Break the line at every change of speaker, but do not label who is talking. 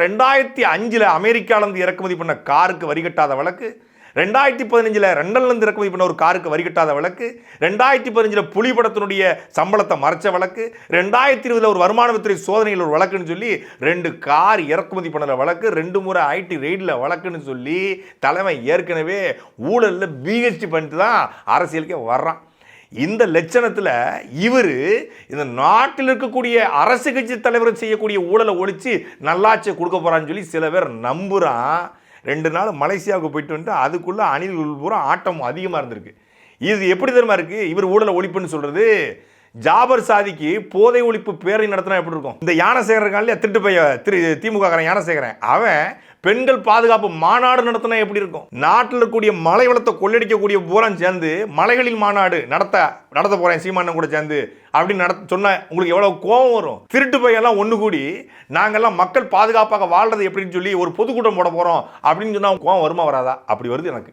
2005 அமெரிக்காவிலிருந்து இறக்குமதி பண்ண காருக்கு வரி கட்டாத வழக்கு, 2015 லண்டன்லேருந்து இறக்குமதி பண்ண ஒரு காருக்கு வரி கட்டாத வழக்கு, 2015 புலி படத்தினுடைய சம்பளத்தை மறைச்ச வழக்கு, 2020 ஒரு வருமான வரித்துறை சோதனையில் ஒரு வழக்குன்னு சொல்லி 2 கார் இறக்குமதி பண்ணல வழக்கு, 2 முறை ஐடி ரெய்டில் வழக்குன்னு சொல்லி தலைமை ஏற்கனவே ஊழலில் பிஹெச்டி பண்ணிட்டு தான் அரசியலுக்கே வர்றான். இந்த லட்சணத்தில் இவர் இந்த நாட்டில் இருக்கக்கூடிய அரசு கட்சி தலைவர் செய்யக்கூடிய ஊழலை ஒழிச்சு நல்லாட்சியை கொடுக்க போகிறான்னு சொல்லி சில பேர் நம்புகிறான். 2 நாள் மலேசியாவுக்கு போயிட்டு வந்துட்டு அதுக்குள்ளே அணில்கள் பூரா ஆட்டம் அதிகமாக இருந்திருக்கு. இது எப்படி தெரியுமா இருக்குது? இவர் ஊழலை ஒழிப்புன்னு சொல்கிறது. ஜாபர் சாதிக்கு போதை ஒழிப்பு பேரணி நடத்தினா எப்படி இருக்கும்? இந்த யானசேகரன் இல்லையா, திருட்டு பைய திமுக யானசேகரன், அவன் பெண்கள் பாதுகாப்பு மாநாடு நடத்தினா எப்படி இருக்கும்? நாட்டில் இருக்கக்கூடிய மலை வளத்தை கொள்ளடிக்கக்கூடிய பூரம் சேர்ந்து மலைகளில் மாநாடு நடத்த போறேன் சீமானன் கூட சேர்ந்து அப்படின்னு சொன்ன உங்களுக்கு எவ்வளவு கோபம் வரும்? திருட்டு பையெல்லாம் ஒன்று கூடி நாங்கெல்லாம் மக்கள் பாதுகாப்பாக வாழ்றது எப்படின்னு சொல்லி ஒரு பொதுக்கூட்டம் போட போறோம் அப்படின்னு சொன்னா கோபம் வருமா வராதா? அப்படி வருது எனக்கு.